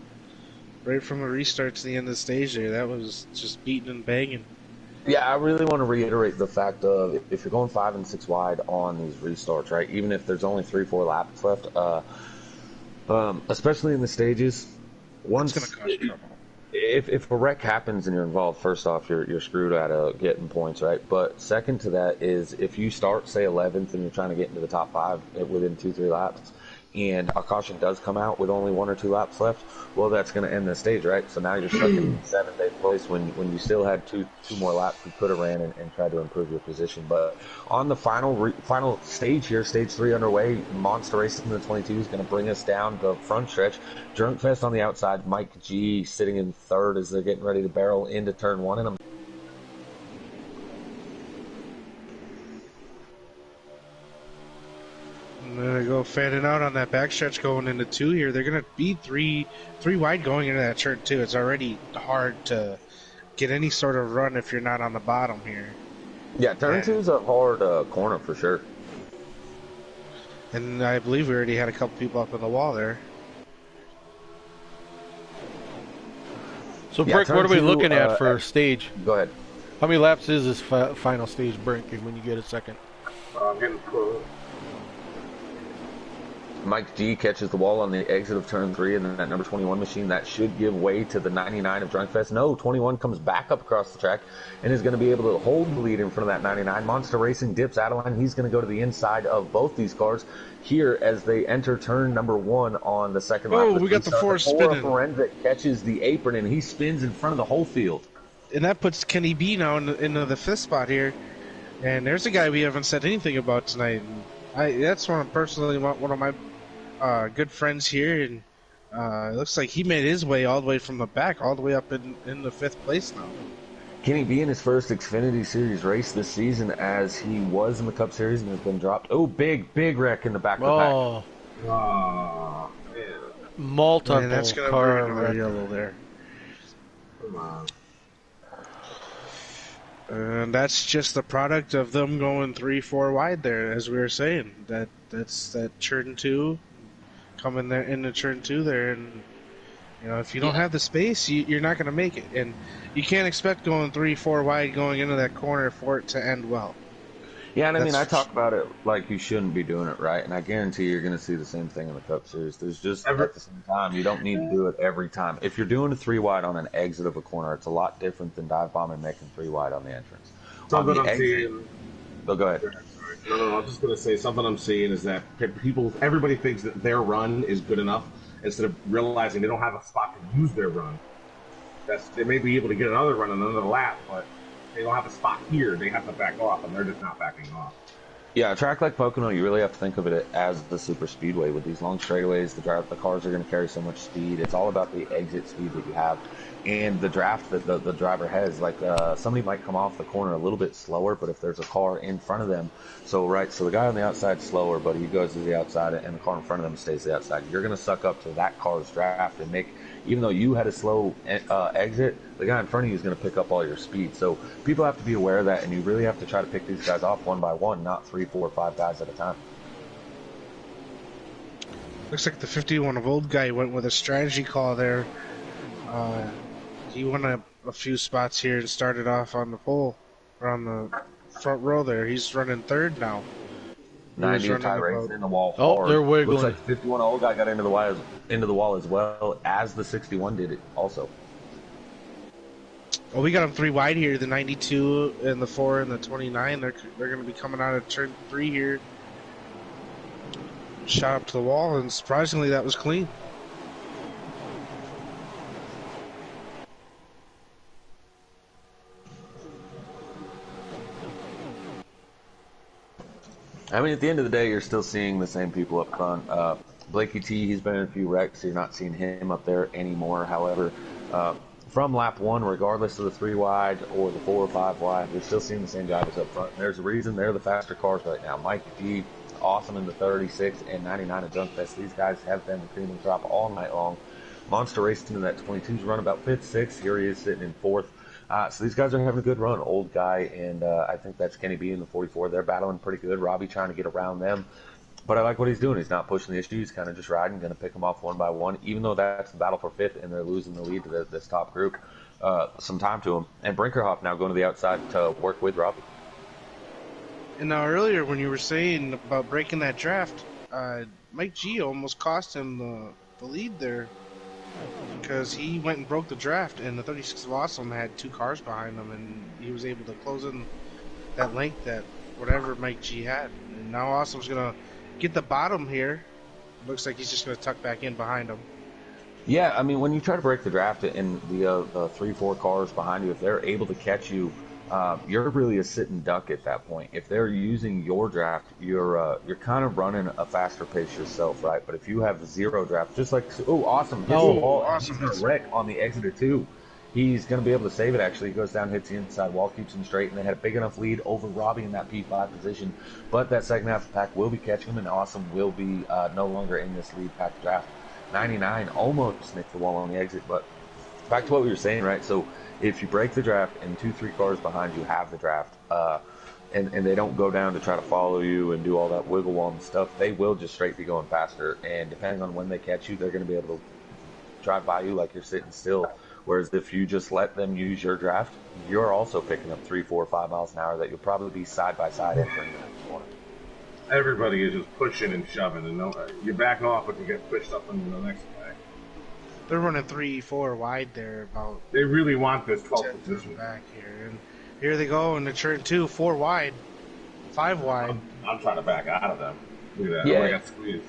right from the restart to the end of the stage there. That was just beating and banging. Yeah, I really want to reiterate the fact of if you're going 5 and 6 wide on these restarts, right? Even if there's only 3-4 laps left, especially in the stages, once It's gonna cause trouble. if a wreck happens and you're involved, first off, you're screwed out of getting points, right? But second to that is if you start, say, 11th and you're trying to get into the top 5 within 2-3 laps, and a caution does come out with only 1 or 2 laps left, well, that's going to end the stage, right? So now you're stuck in 7th, 8th place when you still had two more laps. You could have ran and tried to improve your position. But on the final stage here, stage 3 underway, Monster Racing in the 22 is going to bring us down the front stretch. Drunk Fest on the outside, Mike G sitting in 3rd as they're getting ready to barrel into turn 1. And I'm And then they go fanning out on that backstretch going into 2 here. They're gonna be three wide going into that turn 2. It's already hard to get any sort of run if you're not on the bottom here. yeah, turn 2 is a hard corner for sure. And I believe we already had a couple people up on the wall there. So, Yeah, Brick, turn what are we 2, looking at for stage? Go ahead. How many laps is this final stage, Brink, when you get a second? I'm getting close. Mike G catches the wall on the exit of turn 3, and then that number 21 machine, that should give way to the 99 of Drunkfest. No, 21 comes back up across the track and is going to be able to hold the lead in front of that 99. Monster Racing dips out of line. He's going to go to the inside of both these cars here as they enter turn number 1 on the second lap. Oh, we got the four spinning. Forensic catches the apron, and he spins in front of the whole field. And that puts Kenny B now into the 5th spot here. And there's a guy we haven't said anything about tonight. And that's one of my good friends here, and it looks like he made his way all the way from the back, all the way up in the 5th place now. Kenny B in his first Xfinity Series race this season, as he was in the Cup Series and has been dropped. Oh, big wreck in the back of the pack. Oh, Oh, man. Multiple Man, that's gonna car bring another wreck. yellow there. Come on. And that's just the product of them going 3-4 wide there, as we were saying. That's that turn two, coming there into turn two there, and if you don't have the space, you're not going to make it, and you can't expect going 3-4 wide going into that corner for it to end well. Yeah, and I mean, I That's talk about it like you shouldn't be doing it, right? And I guarantee you're going to see the same thing in the Cup Series. There's just, Ever, at the same time, you don't need to do it every time. If you're doing a 3 wide on an exit of a corner, it's a lot different than dive bombing making 3 wide on the entrance. On something the I'm exit, seeing. oh, go ahead. Sorry. No. I'm just gonna say something I'm seeing is that everybody thinks that their run is good enough instead of realizing they don't have a spot to use their run. They may be able to get another run on another lap, but they don't have a spot here. They have to back off, and they're just not backing off. Yeah, a track like Pocono, you really have to think of it as the super speedway. With these long straightaways, the cars are going to carry so much speed. It's all about the exit speed that you have and the draft that the driver has. Like somebody might come off the corner a little bit slower, but if there's a car in front of them, so the guy on the outside's slower, but he goes to the outside, and the car in front of them stays to the outside. You're going to suck up to that car's draft and make. Even though you had a slow exit, the guy in front of you is going to pick up all your speed. So people have to be aware of that, and you really have to try to pick these guys off one by one, not 3, 4, 5 guys at a time. looks like the 51 of old guy went with a strategy call there. He won a few spots here and started off on the pole, or on the front row there. He's running third now. 90 running tie race about- in the wall Oh, hard. they're wiggling. Looks like the 51 old guy got into the wall as well as the 61 did it also. Well, we got them 3 wide here. The 92 and the 4 and the 29. They're going to be coming out of turn 3 here. Shot up to the wall, and surprisingly, that was clean. I mean, at the end of the day, you're still seeing the same people up front. Blakey T, he's been in a few wrecks. So you're not seeing him up there anymore. However, from lap 1, regardless of the 3 wide or the 4 or 5 wide, you're still seeing the same drivers up front. There's a reason they're the faster cars right now. Mikey G, awesome in the 36 and 99 at Junk Fest. These guys have been the cream of the crop all night long. Monster raced into that 22's run about 5th, 6th. Here he is sitting in 4th. So these guys are having a good run. Old guy, and I think that's Kenny B in the 44. They're battling pretty good. Robbie trying to get around them. But I like what he's doing. He's not pushing the issue. He's kind of just riding, going to pick them off one by one, even though that's the battle for 5th, and they're losing the lead to this top group. Some time to him. And Brinkerhoff now going to the outside to work with Robbie. And now earlier when you were saying about breaking that draft, Mike G almost cost him the lead there because he went and broke the draft, and the 36 of Awesome had 2 cars behind him, and he was able to close in that length that whatever Mike G had. And now Awesome's going to get the bottom here. Looks like he's just going to tuck back in behind him. Yeah, I mean, when you try to break the draft and the 3, 4 cars behind you, if they're able to catch you, you're really a sitting duck at that point. If they're using your draft, you're kind of running a faster pace yourself, right? But if you have 0 draft, just like Awesome hits the wall, Awesome. he's gonna wreck on the exit too. He's going to be able to save it, actually. He goes down, hits the inside wall, keeps him straight, and they had a big enough lead over Robbie in that P5 position. But that second half of the pack will be catching him, and Awesome will be no longer in this lead pack draft. 99 almost nicked the wall on the exit, but back to what we were saying, right? So if you break the draft and 2, 3 cars behind you have the draft, and they don't go down to try to follow you and do all that wiggle wall and stuff, they will just straight be going faster. And depending on when they catch you, they're going to be able to drive by you like you're sitting still. Whereas if you just let them use your draft, you're also picking up 3, 4, 5 miles an hour that you'll probably be side by side entering the next corner. Everybody is just pushing and shoving, and you back off, but you get pushed up into the next guy. They're running 3, 4 wide there, about They really want this 12th 10 position. back here. And here they go in the turn 2, 4 wide, 5 wide. I'm trying to back out of them. Look at that. Yeah. I got squeezed.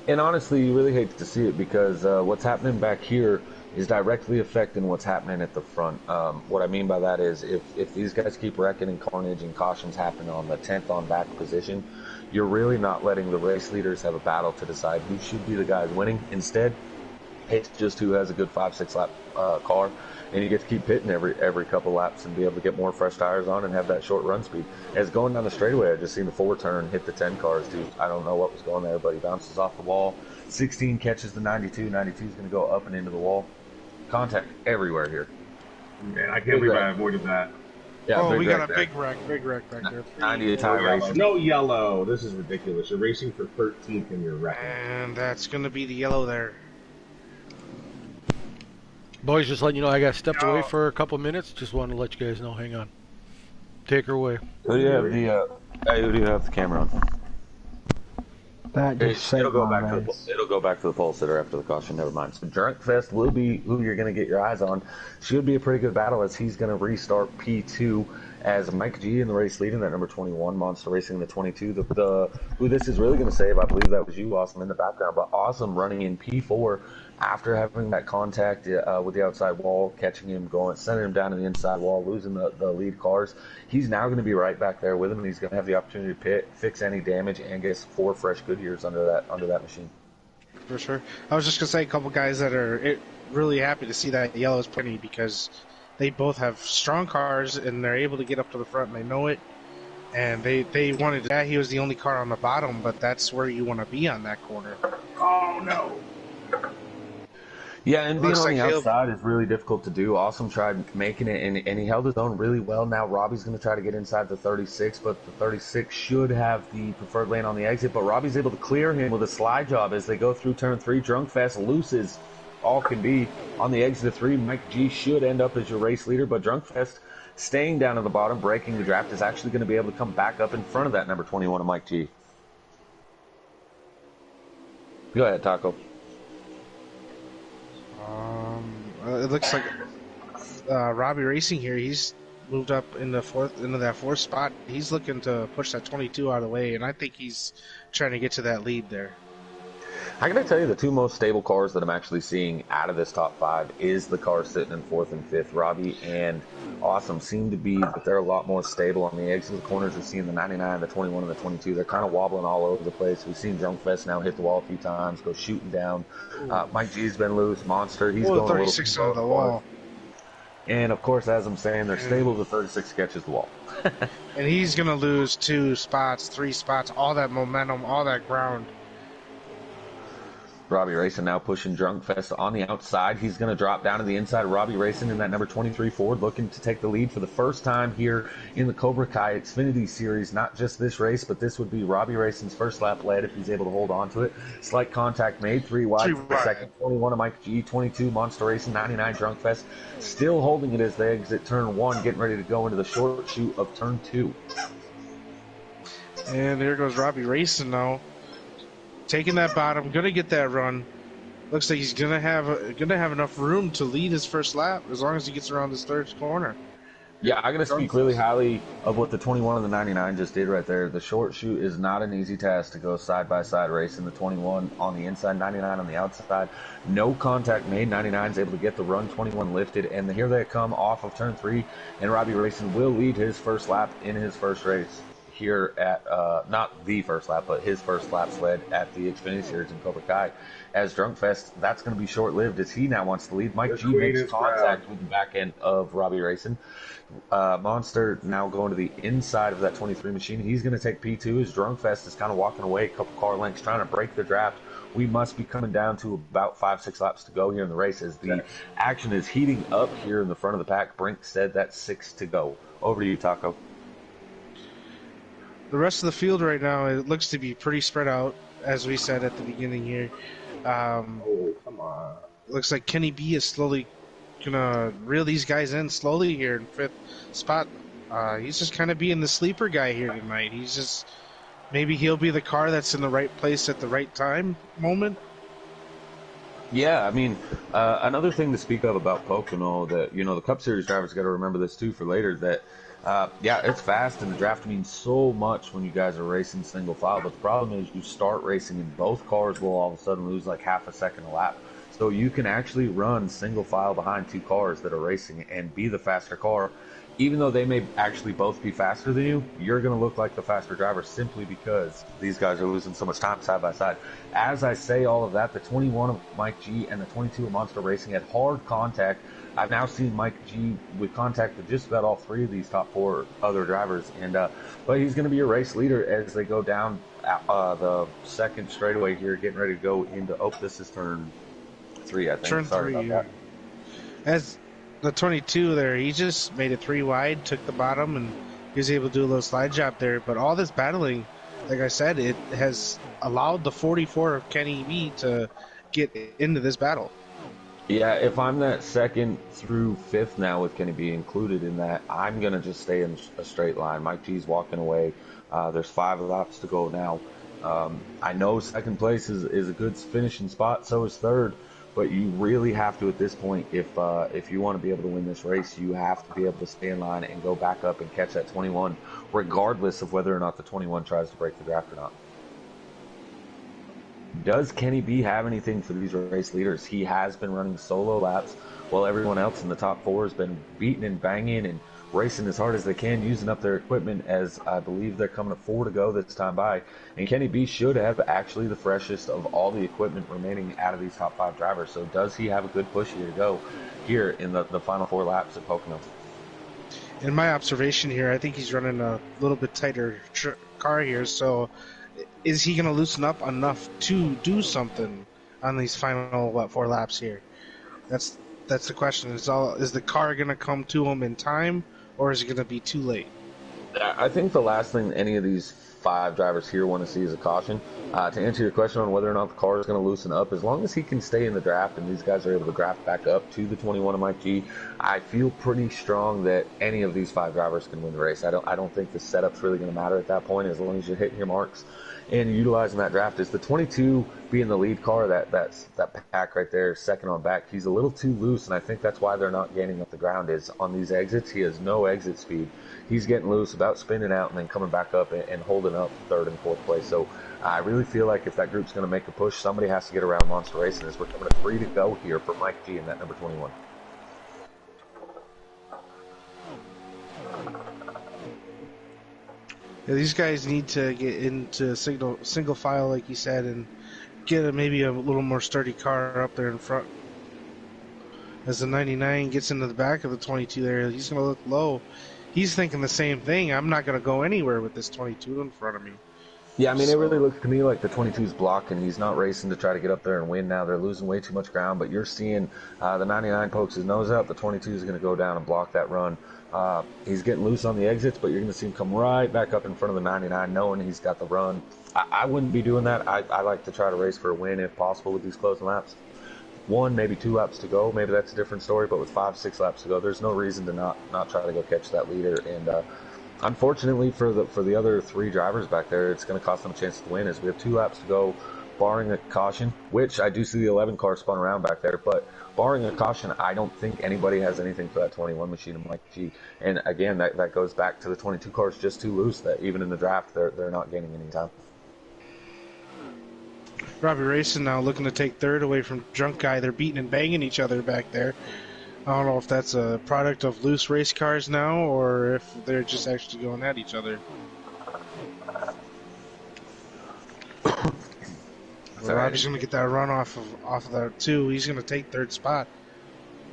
And honestly, you really hate to see it because what's happening back here is directly affecting what's happening at the front. What I mean by that is if these guys keep wrecking and carnage and cautions happen on the 10th on back position, you're really not letting the race leaders have a battle to decide who should be the guys winning. Instead, It's just who has a good 5-6 lap car, and you get to keep pitting every couple laps and be able to get more fresh tires on and have that short run speed. As going down the straightaway, I just seen the 4-turn hit the 10 cars, dude. I don't know what was going there, but he bounces off the wall. 16 catches the 92. 92 is going to go up and into the wall. Contact everywhere here. Man, I can't believe I avoided that. Yeah, Oh, we got a there. big wreck back there. 90 a tie racing. No yellow. This is ridiculous. You're racing for 13th and you're wrecking. And that's going to be the yellow there. Boys, just letting you know, I got stepped No. away for a couple minutes. Just wanted to let you guys know. Hang on. Take her away. Who do you have who do you have the camera on? That just saved It'll go my back to race. it'll go back to the pole sitter after the caution. Never mind. So Drunk Fest will be who you're going to get your eyes on. Should be a pretty good battle as he's going to restart P2 as Mike G in the race leading that number 21 Monster Racing the 22. The who this is really going to save, I believe that was you, Awesome, in the background, but Awesome running in P4 after having that contact with the outside wall, catching him, going, sending him down to the inside wall, losing the lead cars. He's now going to be right back there with him, and he's going to have the opportunity to pit, fix any damage, and get 4 fresh Goodyears under that machine. For sure. I was just going to say a couple guys that are really happy to see that yellow is plenty because they both have strong cars and they're able to get up to the front and they know it. And they wanted to, he was the only car on the bottom, but that's where you want to be on that corner. Oh, no. Yeah, and being Looks on the like outside is really difficult to do. Awesome tried making it, and he held his own really well. Now Robbie's going to try to get inside the 36, but the 36 should have the preferred lane on the exit. But Robbie's able to clear him with a slide job as they go through turn 3. Drunk Fest looses all can be on the exit of 3. Mike G should end up as your race leader, but Drunk Fest staying down at the bottom, breaking the draft, is actually going to be able to come back up in front of that number 21 of Mike G. Go ahead, Taco. It looks like Robbie Racing here. He's moved up into that fourth spot. He's looking to push that 22 out of the way, and I think he's trying to get to that lead there. I gotta tell you, the 2 most stable cars that I'm actually seeing out of this top 5 is the car sitting in 4th and 5th. Robbie and Awesome seem to be, but they're a lot more stable on the exit of the corners. We've seen the 99, the 21, and the 22. They're kind of wobbling all over the place. We've seen Drunk Fest now hit the wall a few times, go shooting down. Mike G's been loose. Monster, he's going 36 a little on the wall. And of course, as I'm saying, they're stable. The 36 catches the wall. And he's going to lose 2 spots, 3 spots, all that momentum, all that ground. Robbie Racing now pushing Drunk Fest on the outside. He's going to drop down to the inside of Robbie Racing in that number 23 Ford, looking to take the lead for the first time here in the Cobra Kai Xfinity Series. Not just this race, but this would be Robbie Racing's first lap lead if he's able to hold on to it. Slight contact made, 3 wide for the second. 21 of Mike G, 22 Monster Racing, 99 Drunk Fest. Still holding it as they exit turn 1, getting ready to go into the short chute of turn 2. And there goes Robbie Racing now. Taking that bottom, gonna get that run. Looks like he's gonna have enough room to lead his first lap as long as he gets around this third corner. Yeah, I'm going to speak really highly of what the 21 and the 99 just did right there. The short chute is not an easy task to go side-by-side racing. The 21 on the inside, 99 on the outside. No contact made. 99 is able to get the run, 21 lifted, and here they come off of turn 3, and Robbie Racing will lead his first lap in his first race here at, not the first lap, but his first lap sled at the Xfinity Series in Cobra Kai. As Drunk Fest, that's going to be short-lived as he now wants to lead. Mike G makes contact with the back end of Robbie Racing. Monster now going to the inside of that 23 machine. He's going to take P2 as Drunk Fest is kind of walking away a couple car lengths, trying to break the draft. We must be coming down to about 5-6 laps to go here in the race as the action is heating up here in the front of the pack. Brink said that's 6 to go. Over to you, Taco. The rest of the field right now, it looks to be pretty spread out, as we said at the beginning here. Oh, come on. Looks like Kenny B is slowly gonna reel these guys in slowly here in 5th spot. He's just kind of being the sleeper guy here tonight. He's just, maybe he'll be the car that's in the right place at the right time moment. Yeah, I mean, another thing to speak of about Pocono that, you know, the Cup Series drivers got to remember this too for later, that yeah, it's fast, and the draft means so much when you guys are racing single file. But the problem is, you start racing, and both cars will all of a sudden lose like half a second a lap. So you can actually run single file behind 2 cars that are racing and be the faster car even though they may actually both be faster than you, you're going to look like the faster driver simply because these guys are losing so much time side by side. As I say all of that, the 21 of Mike G and the 22 of Monster Racing had hard contact. I've now seen Mike G with contact with just about all three of these top four other drivers, and but he's going to be a race leader as they go down the second straightaway here, getting ready to go into. Oh, this is turn 3, I think. Turn Sorry 3, about yeah. that. As the 22 there, he just made it 3 wide, took the bottom, and he was able to do a little slide job there. But all this battling, like I said, it has allowed the 44 of Kenny B to get into this battle. Yeah, if I'm that second through fifth now with Kenny B included in that, I'm going to just stay in a straight line. Mike G's walking away. There's 5 laps to go now. I know second place is a good finishing spot, so is third, but you really have to at this point, if you want to be able to win this race, you have to be able to stay in line and go back up and catch that 21, regardless of whether or not the 21 tries to break the draft or not. Does Kenny B have anything for these race leaders? He has been running solo laps while everyone else in the top 4 has been beating and banging and racing as hard as they can, using up their equipment, as I believe they're coming to 4 to go this time by. And Kenny B should have actually the freshest of all the equipment remaining out of these top 5 drivers. So does he have a good push here to go here in the final 4 laps at Pocono? In my observation here, I think he's running a little bit tighter car here, so is he going to loosen up enough to do something on these final 4 laps here? That's the question. Is the car going to come to him in time, or is it going to be too late? I think the last thing any of these 5 drivers here want to see is a caution. To answer your question on whether or not the car is going to loosen up, as long as he can stay in the draft and these guys are able to draft back up to the 21 of Mike G, I feel pretty strong that any of these 5 drivers can win the race. I don't think the setup's really going to matter at that point, as long as you're hitting your marks and utilizing that draft. Is the 22 being the lead car, that pack right there, second on back, he's a little too loose, and I think that's why they're not gaining up the ground. Is on these exits, he has no exit speed. He's getting loose, about spinning out, and then coming back up and holding up 3rd and 4th place. So I really feel like if that group's going to make a push, somebody has to get around Monster Racing as we're coming to 3 to go here for Mike G in that number 21. Yeah, these guys need to get into single file, like you said, and get maybe a little more sturdy car up there in front. As the 99 gets into the back of the 22 there, he's going to look low. He's thinking the same thing. I'm not going to go anywhere with this 22 in front of me. Yeah, I mean, it really looks to me like the 22's blocking. He's not racing to try to get up there and win now. They're losing way too much ground, but you're seeing the 99 pokes his nose out. The 22 is going to go down and block that run. He's getting loose on the exits, but you're going to see him come right back up in front of the 99 knowing he's got the run. I wouldn't be doing that. I like to try to race for a win if possible with these closing laps. 1, maybe 2 laps to go. Maybe that's a different story, but with 5, 6 laps to go, there's no reason to not try to go catch that leader. And unfortunately for the other 3 drivers back there, it's going to cost them a chance to win as we have 2 laps to go, barring a caution, which I do see the 11 car spun around back there, but barring a caution, I don't think anybody has anything for that 21 machine of Mike G. And again, that goes back to the 22 car is just too loose that even in the draft, they're not gaining any time. Robbie Racing now looking to take 3rd away from Drunk Guy. They're beating and banging each other back there. I don't know if that's a product of loose race cars now or if they're just actually going at each other. So Robbie's going to get that run off of that too. He's going to take 3rd spot.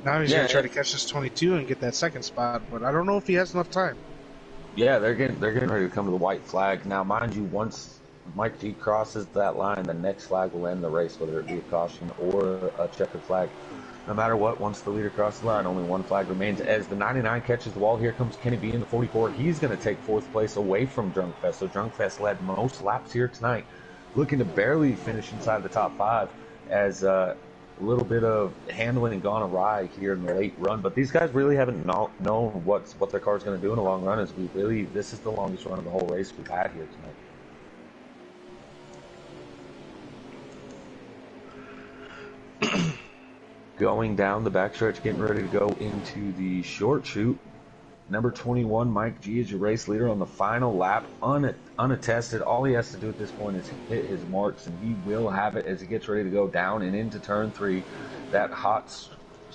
Now he's going to try to catch this 22 and get that 2nd spot, but I don't know if he has enough time. Yeah, they're getting ready to come to the white flag. Now, mind you, once Mike G crosses that line, the next flag will end the race, whether it be a caution or a checkered flag. No matter what, once the leader crosses the line, only 1 flag remains. As the 99 catches the wall, here comes Kenny B in the 44. He's going to take 4th place away from Drunk Fest. So Drunk Fest led most laps here tonight, looking to barely finish inside the top 5 as a little bit of handling gone awry here in the late run. But these guys really haven't known what their car's going to do in a long run. This is the longest run of the whole race we've had here tonight. Going down the backstretch, getting ready to go into the short chute. Number 21, Mike G, is your race leader on the final lap, unattested. All he has to do at this point is hit his marks, and he will have it as he gets ready to go down and into turn 3. That hot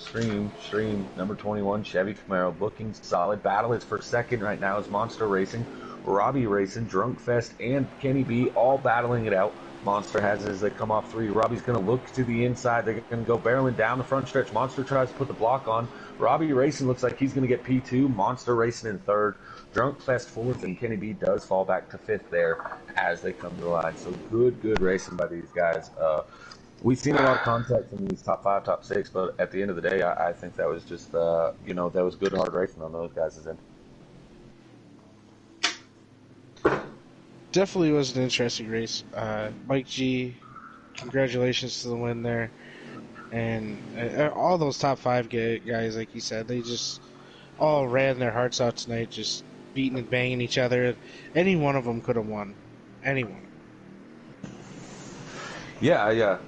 Stream, number 21, Chevy Camaro, looking solid. Battle is for second right now is Monster Racing, Robbie Racing, Drunk Fest, and Kenny B all battling it out. Monster has it as they come off 3. Robbie's going to look to the inside. They're going to go barreling down the front stretch. Monster tries to put the block on. Robbie Racing looks like he's going to get P2. Monster Racing in 3rd. Drunk Fest 4th, and Kenny B does fall back to 5th there as they come to the line. So good racing by these guys. We've seen a lot of contact in these top 5, top 6, but at the end of the day, I think that was just, that was good hard racing on those guys' end. Definitely was an interesting race. Mike G, congratulations to the win there. And all those top 5 guys, like you said, they just all ran their hearts out tonight, just beating and banging each other. Any one of them could have won. Anyone. Yeah.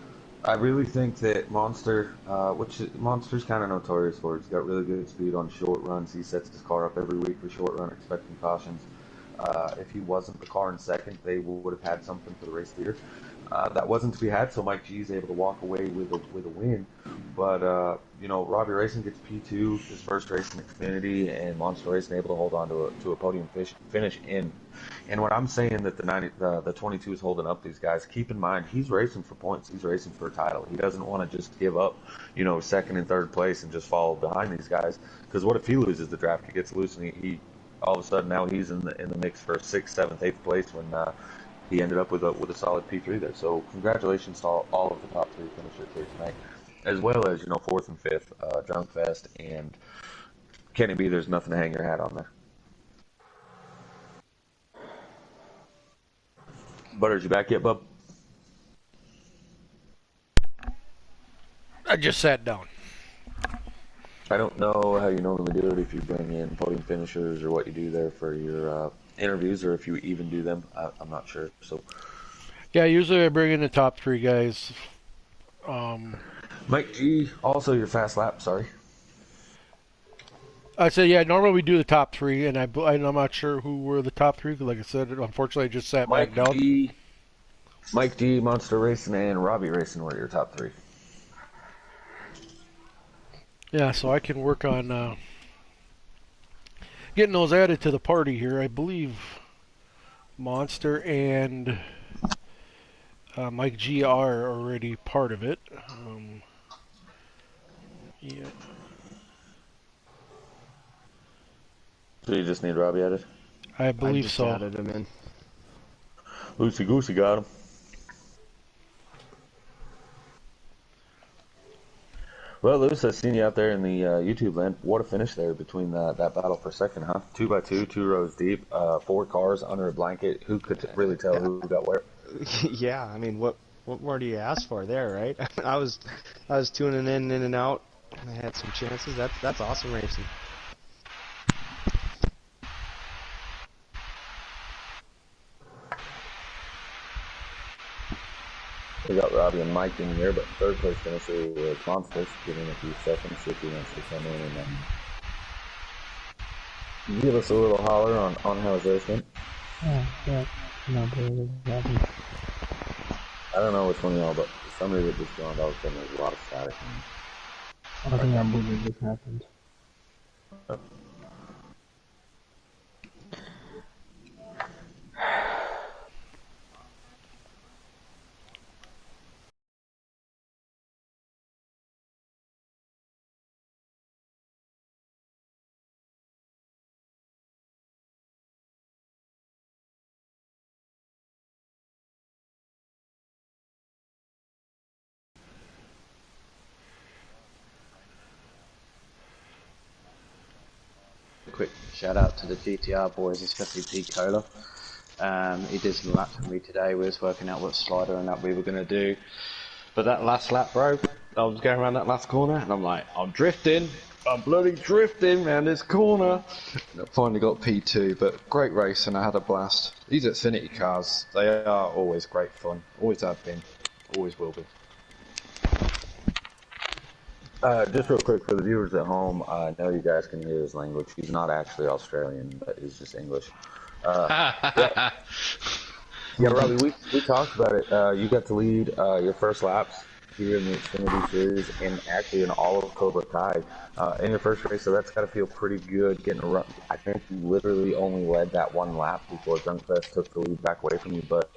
I really think that Monster's kind of notorious for. He's got really good speed on short runs. He sets his car up every week for short run, expecting cautions. If he wasn't the car in second, they would have had something for the race leader. That wasn't to be had, so Mike G is able to walk away with a win. But Robbie Racing gets P2, his first race in Xfinity, and Monster Racing able to hold on to a podium finish in. And when I'm saying that the 22 is holding up these guys, keep in mind he's racing for points. He's racing for a title. He doesn't want to just give up, second and third place and just fall behind these guys. Because what if he loses the draft? He gets loose and he all of a sudden now he's in the mix for 6th, 7th, 8th place when he ended up with a solid P3 there. So congratulations to all of the top 3 finishers here tonight, as well as 4th and 5th, Drunk Fest and Kenny B. There's nothing to hang your hat on there. Butters, you back yet, bub? I just sat down. I don't know how you normally do it, if you bring in podium finishers or what you do there for your interviews, or if you even do them. I'm not sure. So, Yeah, usually I bring in the top 3 guys. Mike G, also your fast lap. Sorry. I said, yeah, normally we do the top 3, and I'm not sure who were the top 3, because like I said, unfortunately I just sat back down. Mike D, Monster Racing, and Robbie Racing were your top 3. Yeah, so I can work on getting those added to the party here. I believe Monster and Mike G are already part of it. Yeah. So you just need Robbie added? I believe I just so. added him in. Loosey Goosey got him. Well, Lewis, I've seen you out there in the YouTube land. What a finish there between that battle for second, huh? 2x2, 2 rows deep, 4 cars under a blanket. Who could really tell who got where? Yeah, I mean, what more do you ask for there, right? I was tuning in and out. I had some chances. That's awesome racing. We got Robbie and Mike in here, but third place finisher was Monsters. Give him a few seconds if he wants to come in and give us a little holler on how his race went. Yeah. No, Robbie. I don't know which one of y'all, but for some reason it just dawned all of a sudden there's a lot of static. I think I believe this happened. Oh. Quick shout out to the GTR boys, especially Pocono. He did some laps with me today. We was working out what slider and that we were going to do. But that last lap, bro, I was going around that last corner and I'm like, I'm drifting. I'm bloody drifting around this corner. And I finally got P2, but great race and I had a blast. These Xfinity cars, they are always great fun. Always have been. Always will be. Just real quick for the viewers at home, I know you guys can hear his language. He's not actually Australian, but he's just English. Yeah, Robbie, we talked about it. You got to lead your first laps. here in the Xfinity Series and actually in all of Cobra Kai in your first race. So that's got to feel pretty good getting a run. I think you literally only led that one lap before Junkfest took the lead back away from you. But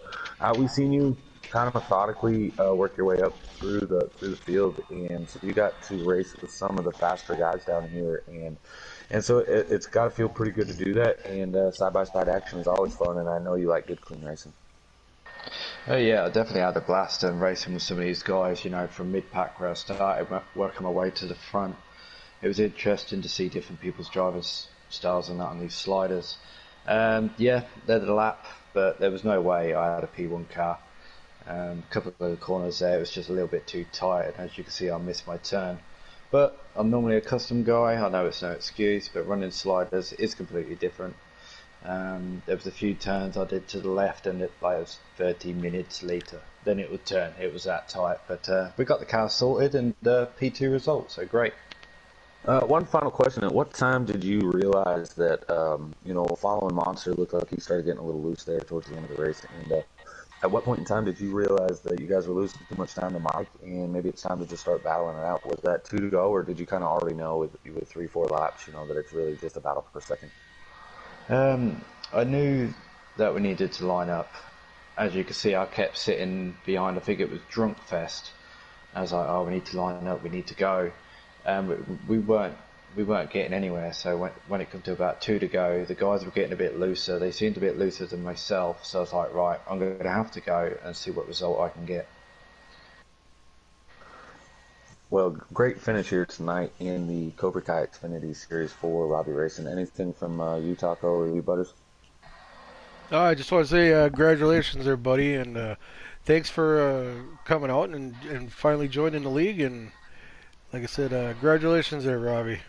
we've seen you kind of methodically work your way up through the field, and so you got to race with some of the faster guys down here, and so it's got to feel pretty good to do that. And side by side action is always fun, and I know you like good clean racing. Oh yeah, I definitely had a blast racing with some of these guys, from mid-pack where I started, working my way to the front. It was interesting to see different people's drivers' styles and that on these sliders. Yeah, led the lap, but there was no way I had a P1 car. A couple of the corners there, it was just a little bit too tight, and as you can see, I missed my turn. But I'm normally a custom guy, I know it's no excuse, but running sliders is completely different. There was a few turns I did to the left, and it was 30 minutes later. Then it would turn. It was that tight, but we got the car sorted and P2 result, so great. One final question: at what time did you realize that following Monster looked like he started getting a little loose there towards the end of the race? And at what point in time did you realize that you guys were losing too much time to Mike, and maybe it's time to just start battling it out? Was that 2 to go, or did you kind of already know with 3-4 laps, that it's really just a battle for second? I knew that we needed to line up. As you can see, I kept sitting behind, I think it was Drunk Fest. I was like, oh, we need to line up, we need to go. We weren't getting anywhere, so when it come to about 2 to go, the guys were getting a bit looser. They seemed a bit looser than myself, so I was like, right, I'm going to have to go and see what result I can get. Well, great finish here tonight in the Cobra Kai Xfinity Series 4 Robbie Racing. Anything from you, Taco, or you, Butters? I just want to say congratulations there, buddy, and thanks for coming out and finally joining the league. And like I said, congratulations there, Robbie.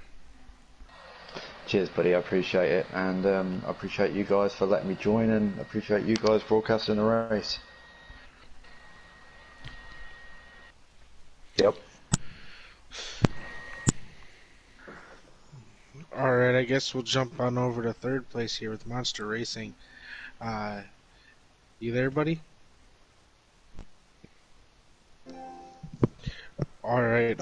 Cheers, buddy. I appreciate it, and I appreciate you guys for letting me join, and I appreciate you guys broadcasting the race. Yep. Alright, I guess we'll jump on over to third place here with Monster Racing. You there, buddy? Alright,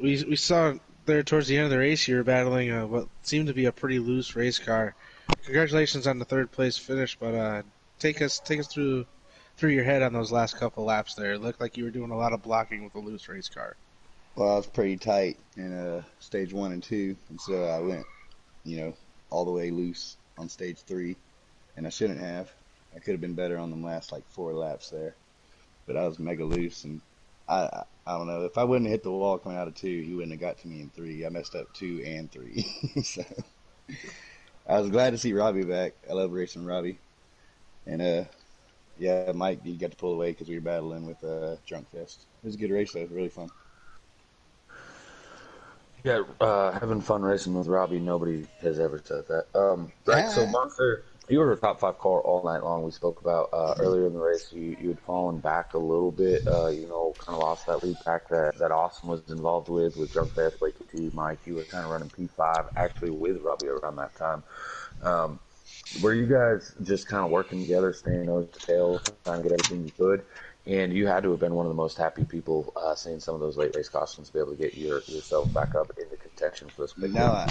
we saw there towards the end of the race you were battling what seemed to be a pretty loose race car. Congratulations on the third place finish, but take us through your head on those last couple laps there. It looked like you were doing a lot of blocking with a loose race car. Well, I was pretty tight in stage 1 and 2, and so I went, all the way loose on stage 3, and I shouldn't have. I could have been better on the last 4 laps there, but I was mega loose, and I don't know. If I wouldn't have hit the wall coming out of 2, he wouldn't have got to me in 3. I messed up 2 and 3, so I was glad to see Robbie back. I love racing Robbie, and yeah, Mike, you got to pull away because we were battling with Drunk Fest. It was a good race though. It was really fun. Yeah, having fun racing with Robbie, nobody has ever said that. Right, so Monster, you were a top 5 car all night long. We spoke about earlier in the race, you had fallen back a little bit, kind of lost that lead pack that Austin was involved with Drunk Fast, Blakey T, Mike. You were kind of running P5 actually with Robbie around that time. Were you guys just kind of working together, staying nose to tail, trying to get everything you could? And you had to have been one of the most happy people seeing some of those late race cautions to be able to get yourself back up into contention for this big No,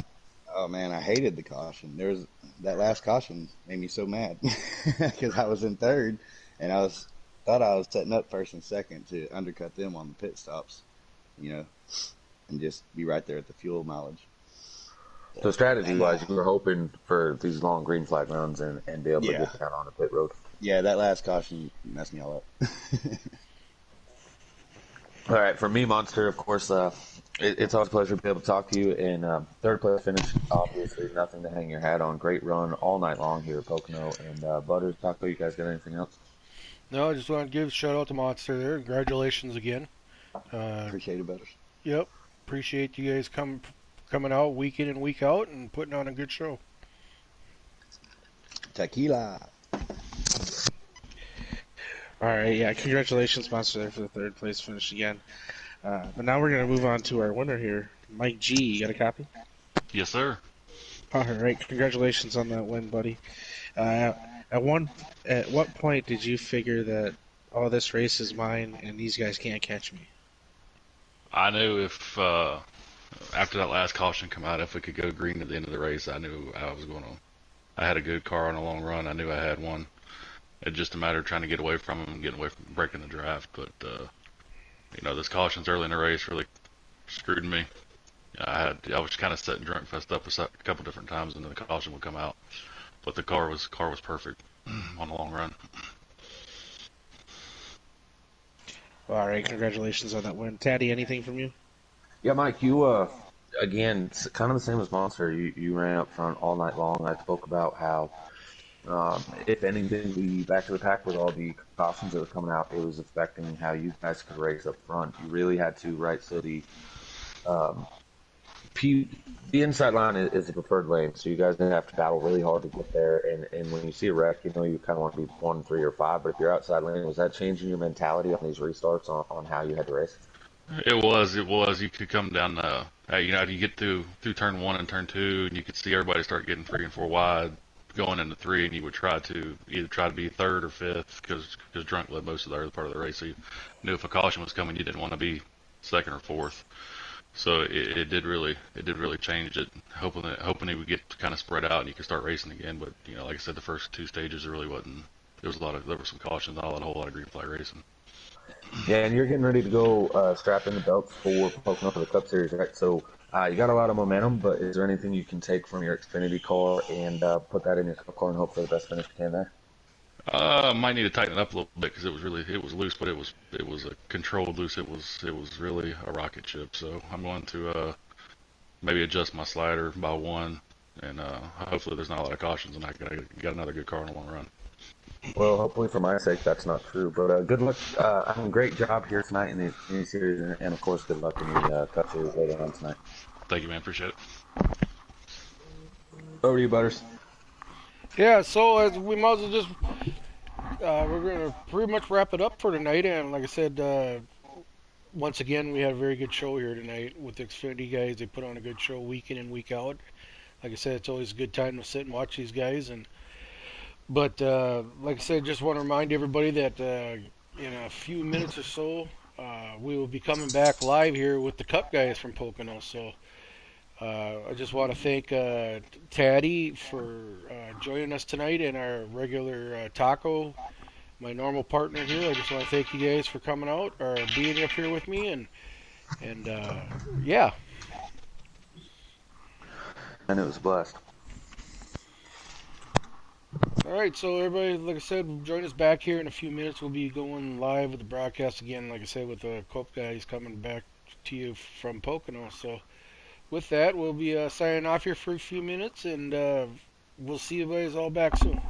oh man, I hated the caution. That last caution made me so mad because I was in third, and thought I was setting up first and second to undercut them on the pit stops, and just be right there at the fuel mileage. So strategy-wise, you were hoping for these long green flag runs and be able to get down on the pit road. Yeah, that last caution messed me all up. All right, for me, Monster, of course, it's always a pleasure to be able to talk to you. And third place finish, obviously, nothing to hang your hat on. Great run all night long here at Pocono. And Butters, Taco, you guys got anything else? No, I just want to give a shout out to Monster there. Congratulations again. Appreciate it, Butters. Yep, appreciate you guys coming out week in and week out and putting on a good show. Tequila. Alright, yeah, congratulations, Monster, there for the third place finish again. But now we're going to move on to our winner here, Mike G. You got a copy? Yes, sir. Alright, congratulations on that win, buddy. At what point did you figure that, this race is mine and these guys can't catch me? I knew if after that last caution come out, if we could go green at the end of the race, I knew I was going to. I had a good car on a long run. I knew I had one. It's just a matter of trying to get away from him and getting away from breaking the draft. But those cautions early in the race really screwed me. I was kind of setting drunk fest up a couple different times, and then the caution would come out. But the car was perfect on the long run. All right, congratulations on that win. Taddy, anything from you? Yeah, Mike, you again, it's kind of the same as Monster. You ran up front all night long. I spoke about how, if anything, the back of the pack with all the cautions that were coming out, it was affecting how you guys could race up front. You really had to, right? So um, the inside line is the preferred lane, so you guys didn't have to battle really hard to get there. And when you see a wreck, you kind of want to be 1, 3, or 5. But if you're outside lane, was that changing your mentality on these restarts on how you had to race? It was. You could come down, if you get through turn 1 and turn 2, and you could see everybody start getting 3 and 4 wide going into 3, and you would try to either try to be third or fifth because drunk led most of the early part of the race. So you knew if a caution was coming, you didn't want to be second or fourth. So it did really change it. Hoping it would get kind of spread out and you could start racing again. But like I said, the first 2 stages there really wasn't. There were some cautions, not a whole lot of green flag racing. Yeah, and you're getting ready to go strap in the belts for Pocono for the Cup Series, right? So you got a lot of momentum, but is there anything you can take from your Xfinity car and put that in your Cup car and hope for the best finish you can there? Might need to tighten it up a little bit because it was loose, but it was a controlled loose. It was really a rocket ship. So I'm going to maybe adjust my slider by 1, and hopefully there's not a lot of cautions, and I got another good car in the long run. Well, hopefully for my sake that's not true. But good luck. I mean, great job here tonight in the Xfinity Series, and of course, good luck in the Cup Series later on tonight. Thank you, man. Appreciate it. Over to you, Butters. Yeah, so as we might as well just we're gonna pretty much wrap it up for tonight. And like I said, once again, we had a very good show here tonight with the Xfinity guys. They put on a good show week in and week out. Like I said, it's always a good time to sit and watch these guys. But like I said, just want to remind everybody that in a few minutes or so, we will be coming back live here with the Cup guys from Pocono. So I just want to thank Taddy for joining us tonight, and our regular Taco, my normal partner here. I just want to thank you guys for coming out or being up here with me, and yeah. And it was blessed. All right, so everybody, like I said, join us back here in a few minutes. We'll be going live with the broadcast again, like I said, with the Cope guys coming back to you from Pocono. So with that, we'll be signing off here for a few minutes, and we'll see you guys all back soon.